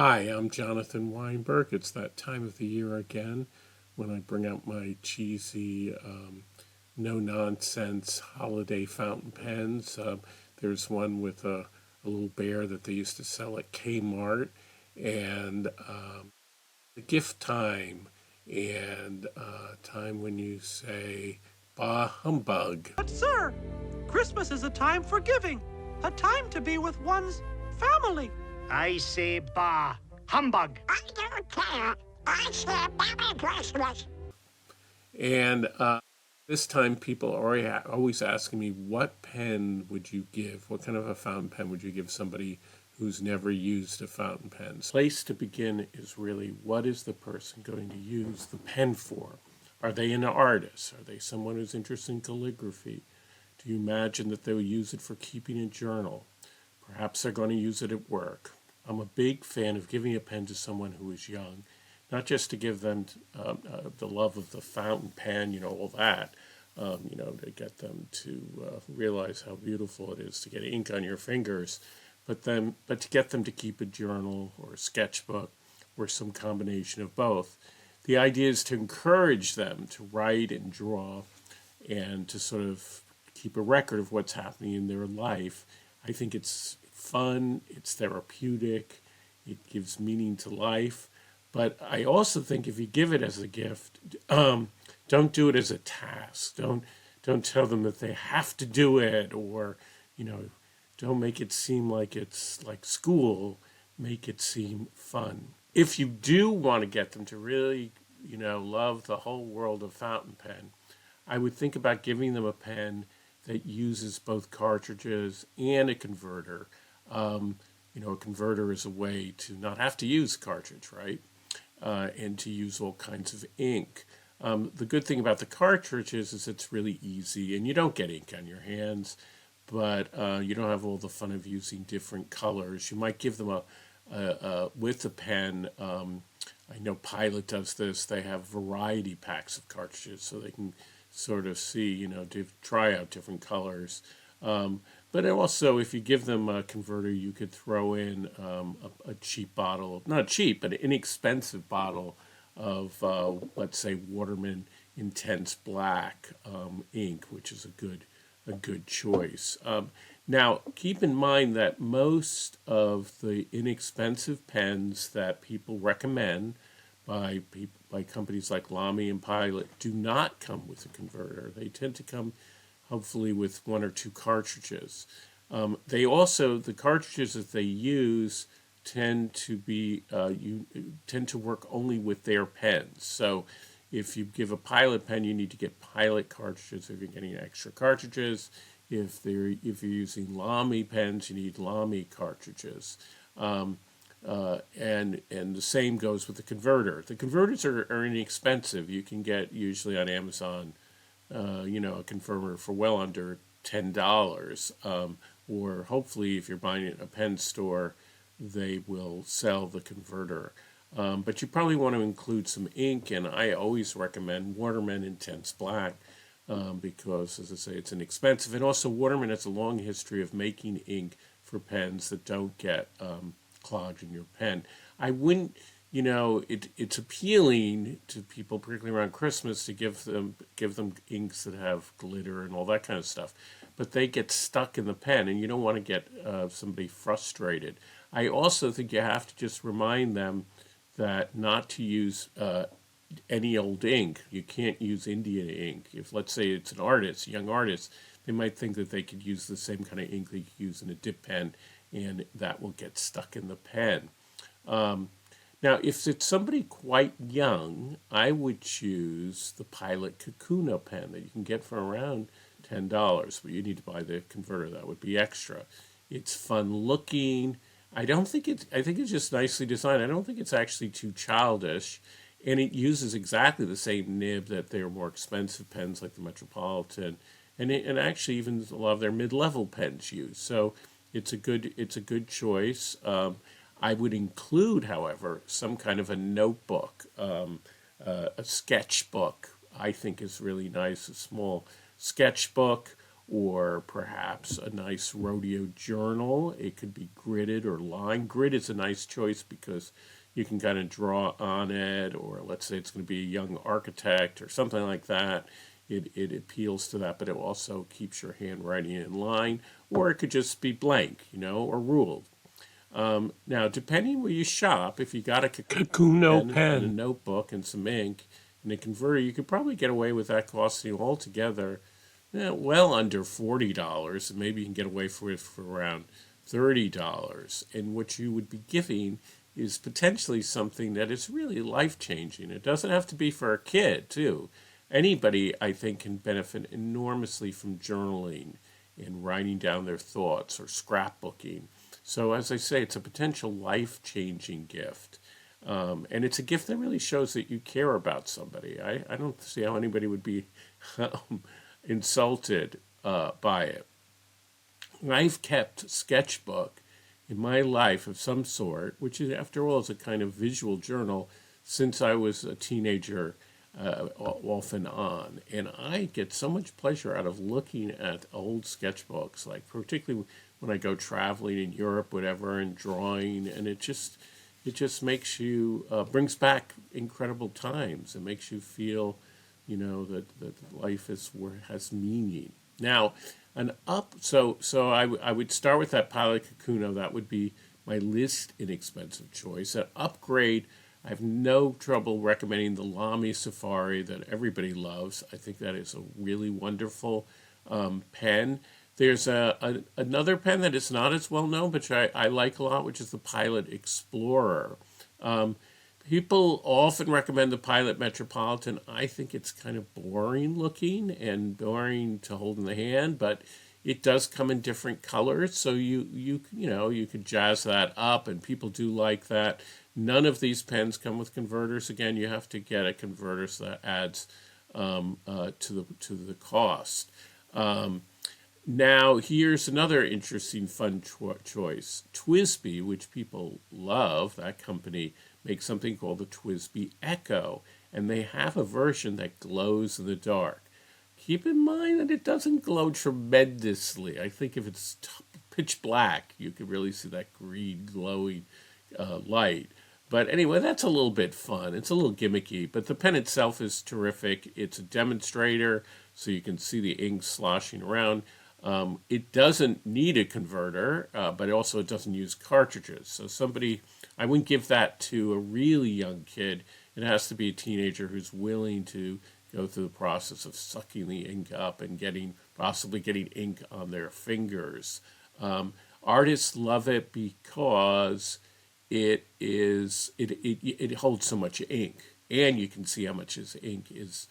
Hi, I'm Jonathan Weinberg. It's that time of the year again when I bring out my cheesy, no-nonsense holiday fountain pens. There's one with a little bear that they used to sell at Kmart, and the gift time, and time when you say, bah humbug. But, sir, Christmas is a time for giving, a time to be with one's family. I say bah humbug. I don't care. I say Merry Christmas. And this time, people are always asking me, what pen would you give? What kind of a fountain pen would you give somebody who's never used a fountain pen? The place to begin is really, what is the person going to use the pen for? Are they an artist? Are they someone who's interested in calligraphy? Do you imagine that they would use it for keeping a journal? Perhaps they're going to use it at work. I'm a big fan of giving a pen to someone who is young, not just to give them the love of the fountain pen, all that, to get them to realize how beautiful it is to get ink on your fingers, but to get them to keep a journal or a sketchbook or some combination of both. The idea is to encourage them to write and draw and to sort of keep a record of what's happening in their life. I think it's fun, it's therapeutic, it gives meaning to life. But I also think if you give it as a gift, don't do it as a task. Don't tell them that they have to do it, or don't make it seem like it's like school. Make it seem fun. If you do want to get them to really, love the whole world of fountain pen, I would think about giving them a pen that uses both cartridges and a converter. A converter is a way to not have to use cartridge, right? And to use all kinds of ink. The good thing about the cartridges is it's really easy, and you don't get ink on your hands, but you don't have all the fun of using different colors. You might give them with the pen. I know Pilot does this. They have variety packs of cartridges, so they can sort of see, to try out different colors. But also, if you give them a converter, you could throw in a cheap bottle, not cheap, but an inexpensive bottle of, let's say, Waterman Intense Black ink, which is a good choice. Now, keep in mind that most of the inexpensive pens that people recommend by companies like Lamy and Pilot do not come with a converter. They tend to come hopefully with one or two cartridges. The cartridges that they use tend to work only with their pens. So if you give a Pilot pen, you need to get Pilot cartridges if you're getting extra cartridges. If you're using Lamy pens, you need Lamy cartridges. And the same goes with the converter. The converters are inexpensive. You can get usually on Amazon, a converter for well under $10. Or hopefully, if you're buying it in a pen store, they will sell the converter. But you probably want to include some ink, and I always recommend Waterman Intense Black because, as I say, it's inexpensive. And also, Waterman has a long history of making ink for pens that don't get clogged in your pen. I wouldn't, it's appealing to people, particularly around Christmas, to give them inks that have glitter and all that kind of stuff. But they get stuck in the pen, and you don't want to get somebody frustrated. I also think you have to just remind them that not to use any old ink. You can't use Indian ink. If, let's say, it's an artist, a young artist, they might think that they could use the same kind of ink they could use in a dip pen, and that will get stuck in the pen. Now, if it's somebody quite young, I would choose the Pilot Kakuno pen that you can get for around $10, but you need to buy the converter. That would be extra. It's fun looking. I think it's just nicely designed. I don't think it's actually too childish, and it uses exactly the same nib that their more expensive pens like the Metropolitan, and actually even a lot of their mid-level pens use. So it's a good choice. I would include, however, some kind of a notebook, a sketchbook. I think is really nice, a small sketchbook, or perhaps a nice rodeo journal. It could be gridded or lined. Grid is a nice choice because you can kind of draw on it, or let's say it's going to be a young architect or something like that. It appeals to that, but it also keeps your handwriting in line, or it could just be blank, or ruled. Now, depending where you shop, if you got a Kakuno pen and a pen. notebook and some ink and a converter, you could probably get away with that costing you altogether well under $40, and maybe you can get away with it for around $30. And what you would be giving is potentially something that is really life-changing. It doesn't have to be for a kid, too. Anybody, I think, can benefit enormously from journaling and writing down their thoughts or scrapbooking. So as I say, it's a potential life-changing gift. And it's a gift that really shows that you care about somebody. I don't see how anybody would be insulted by it. I've kept a sketchbook in my life of some sort, which is, after all, is a kind of visual journal, since I was a teenager, off and on. And I get so much pleasure out of looking at old sketchbooks, like particularly when I go traveling in Europe, whatever, and drawing, and it just makes you, brings back incredible times. It makes you feel, that life has meaning. Now, so I would start with that Pilot Kakuno. That would be my least inexpensive choice. An upgrade, I have no trouble recommending the Lamy Safari that everybody loves. I think that is a really wonderful pen. There's another pen that is not as well known, but I like a lot, which is the Pilot Explorer. People often recommend the Pilot Metropolitan. I think it's kind of boring looking and boring to hold in the hand, but it does come in different colors, so you could jazz that up, and people do like that. None of these pens come with converters. Again, you have to get a converter, so that adds to the cost. Now, here's another interesting, fun choice. TWSBI, which people love, that company, makes something called the TWSBI Echo, and they have a version that glows in the dark. Keep in mind that it doesn't glow tremendously. I think if it's pitch black, you can really see that green glowing light. But anyway, that's a little bit fun. It's a little gimmicky, but the pen itself is terrific. It's a demonstrator, so you can see the ink sloshing around. It doesn't need a converter, but it doesn't use cartridges. So I wouldn't give that to a really young kid. It has to be a teenager who's willing to go through the process of sucking the ink up and possibly getting ink on their fingers. Artists love it because it holds so much ink, and you can see how much ink is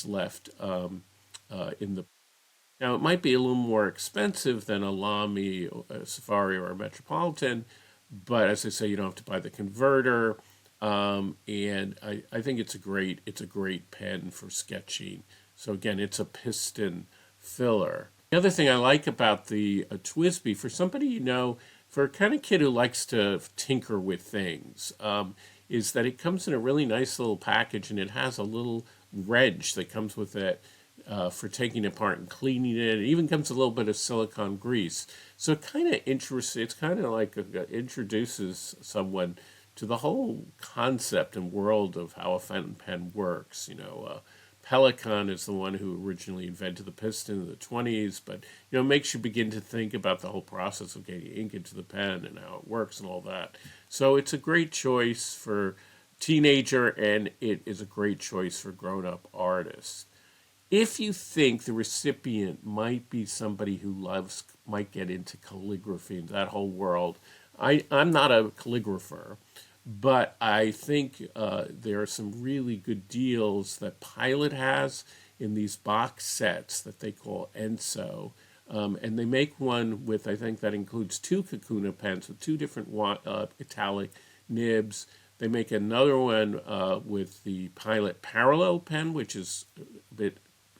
left in the. Now, it might be a little more expensive than a Lamy, a Safari, or a Metropolitan, but as I say, you don't have to buy the converter. And I think it's a great pen for sketching. So again, it's a piston filler. The other thing I like about the TWSBI, for somebody for a kind of kid who likes to tinker with things, is that it comes in a really nice little package, and it has a little wrench that comes with it for taking it apart and cleaning it. It even comes with a little bit of silicone grease. So it's kind of like introduces someone to the whole concept and world of how a fountain pen works. Pelikan is the one who originally invented the piston in the 1920s, but it makes you begin to think about the whole process of getting ink into the pen and how it works and all that. So it's a great choice for teenager, and it is a great choice for grown-up artists. If you think the recipient might be somebody who might get into calligraphy and that whole world, I'm not a calligrapher, but I think there are some really good deals that Pilot has in these box sets that they call Enso. And they make one with, I think that includes 2 Kakuno pens with 2 different italic nibs. They make another one with the Pilot Parallel pen, which is a bit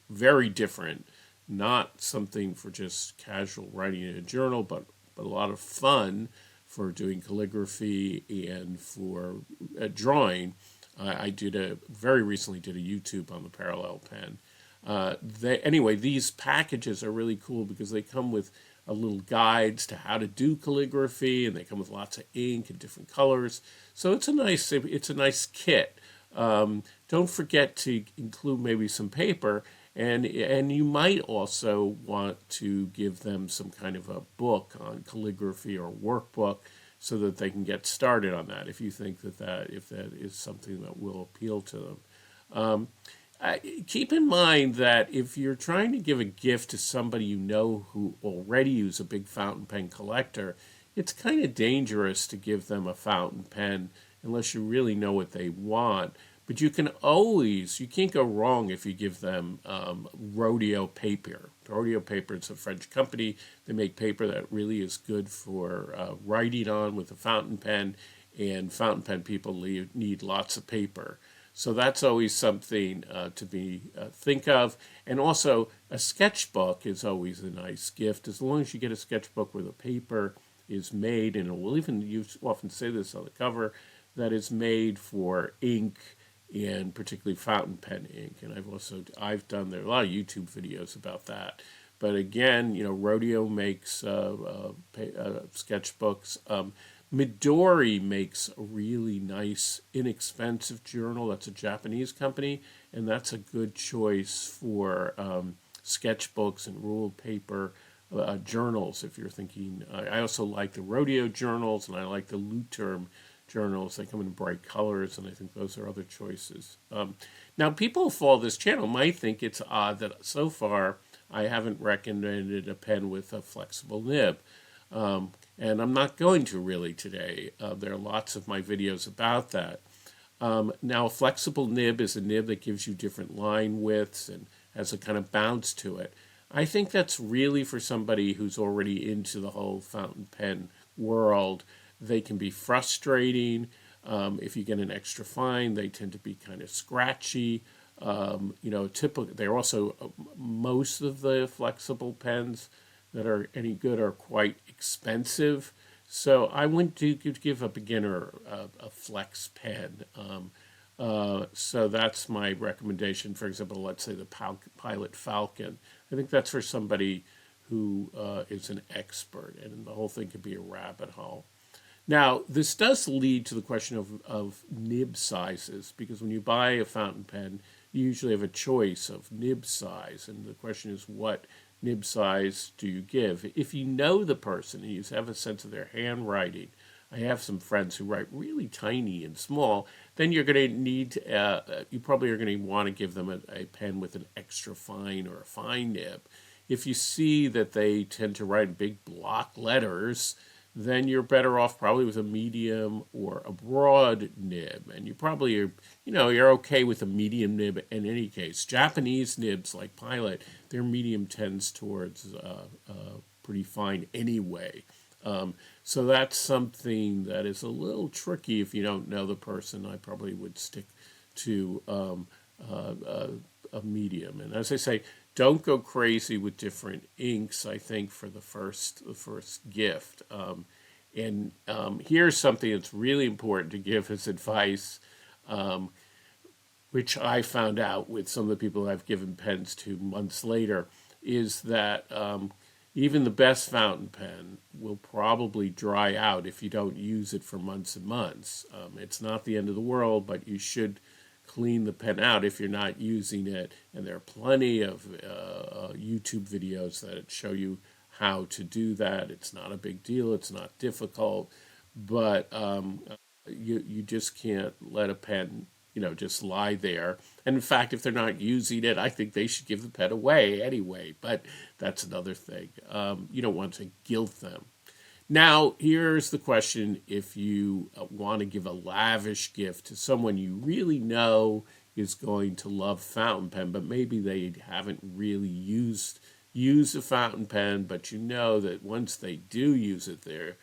very different, not something for just casual writing in a journal, but a lot of fun for doing calligraphy and for drawing. I very recently did a YouTube on the Parallel pen. Anyway, these packages are really cool because they come with little guides to how to do calligraphy, and they come with lots of ink and different colors. So it's a nice kit. Don't forget to include maybe some paper, and you might also want to give them some kind of a book on calligraphy or workbook so that they can get started on that if you think that is something that will appeal to them. Keep in mind that if you're trying to give a gift to somebody you know who already is a big fountain pen collector, it's kind of dangerous to give them a fountain pen unless you really know what they want. But you can't go wrong if you give them rodeo paper. Rodeo paper is a French company. They make paper that really is good for writing on with a fountain pen, and fountain pen people need lots of paper. So that's always something to think of. And also, a sketchbook is always a nice gift, as long as you get a sketchbook where the paper is made, and you often say this on the cover, that is made for ink, and particularly fountain pen ink. And there are a lot of YouTube videos about that. But again, Rodeo makes sketchbooks. Midori makes a really nice, inexpensive journal. That's a Japanese company, and that's a good choice for sketchbooks and ruled paper journals. If you're thinking, I also like the Rodeo journals, and I like the Luterm journals. They come in bright colors, and I think those are other choices. Now, people who follow this channel might think it's odd that so far I haven't recommended a pen with a flexible nib. And I'm not going to really today. There are lots of my videos about that. Now, a flexible nib is a nib that gives you different line widths and has a kind of bounce to it. I think that's really for somebody who's already into the whole fountain pen world. They can be frustrating. If you get an extra fine, they tend to be kind of scratchy. They're also, most of the flexible pens that are any good are quite expensive. So I wouldn't give a beginner a flex pen. So that's my recommendation. For example, let's say the Pilot Falcon. I think that's for somebody who is an expert, and the whole thing could be a rabbit hole. Now, this does lead to the question of nib sizes, because when you buy a fountain pen, you usually have a choice of nib size, and the question is, what nib size do you give? If you know the person and you have a sense of their handwriting, I have some friends who write really tiny and small, then you're going to need, you probably are going to want to give them a pen with an extra fine or a fine nib. If you see that they tend to write in big block letters, then you're better off probably with a medium or a broad nib. And you probably are, you're okay with a medium nib in any case. Japanese nibs like Pilot, their medium tends towards pretty fine anyway. So that's something that is a little tricky if you don't know the person. I probably would stick to a medium. And as I say, don't go crazy with different inks, I think, for the first gift. Here's something that's really important to give as advice, which I found out with some of the people I've given pens to months later, is that even the best fountain pen will probably dry out if you don't use it for months and months. It's not the end of the world, but you should clean the pen out if you're not using it. And there are plenty of YouTube videos that show you how to do that. It's not a big deal. It's not difficult. But you just can't let a pen, just lie there. And in fact, if they're not using it, I think they should give the pen away anyway. But that's another thing. You don't want to guilt them. Now, here's the question. If you want to give a lavish gift to someone you really know is going to love fountain pen, but maybe they haven't really used a fountain pen, but you know that once they do use it, they're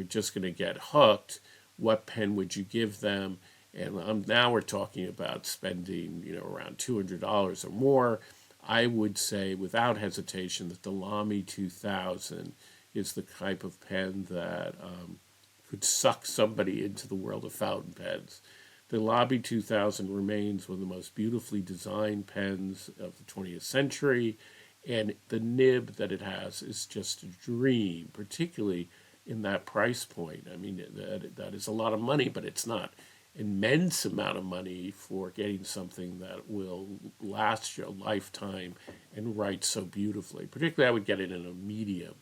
just going to get hooked, what pen would you give them? And now we're talking about spending, around $200 or more. I would say without hesitation that the Lamy 2000 is the type of pen that could suck somebody into the world of fountain pens. The Lobby 2000 remains one of the most beautifully designed pens of the 20th century, and the nib that it has is just a dream, particularly in that price point. I mean, that is a lot of money, but it's not immense amount of money for getting something that will last you a lifetime and write so beautifully. Particularly, I would get it in a medium.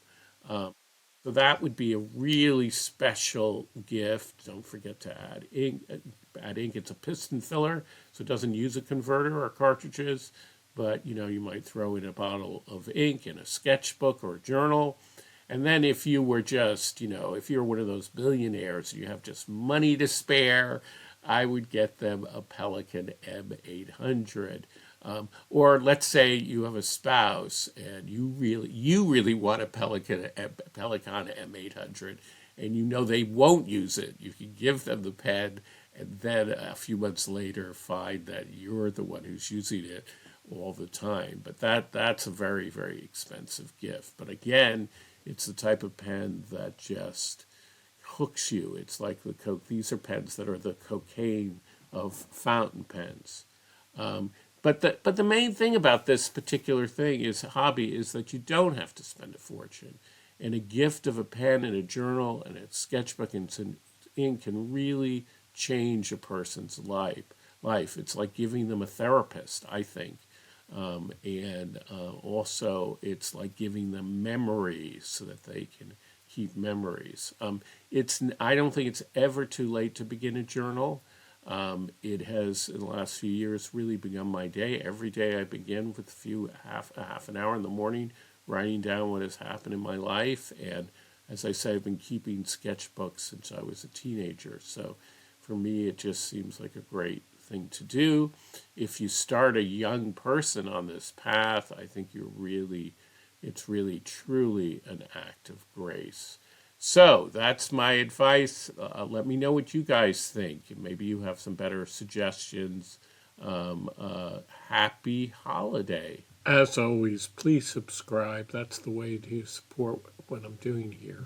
So that would be a really special gift. Don't forget to add ink. It's a piston filler, so it doesn't use a converter or cartridges. But you might throw in a bottle of ink in a sketchbook or a journal. And then if you were just, if you're one of those billionaires and you have just money to spare, I would get them a Pelikan M800. Or let's say you have a spouse and you really want a Pelikan M800, and they won't use it. You can give them the pen, and then a few months later find that you're the one who's using it all the time. But that's a very, very expensive gift. But again, it's the type of pen that just hooks you. It's like these are pens that are the cocaine of fountain pens. But the main thing about this particular hobby is that you don't have to spend a fortune. And a gift of a pen and a journal and a sketchbook and some ink can really change a person's life. It's like giving them a therapist, I think. And also it's like giving them memories so that they can keep memories. I don't think it's ever too late to begin a journal. It has, in the last few years, really begun my day. Every day I begin with half an hour in the morning, writing down what has happened in my life. And as I say, I've been keeping sketchbooks since I was a teenager. So for me, it just seems like a great thing to do. If you start a young person on this path, I think it's really truly an act of grace. So that's my advice. Let me know what you guys think. Maybe you have some better suggestions. Happy holiday. As always, please subscribe. That's the way to support what I'm doing here.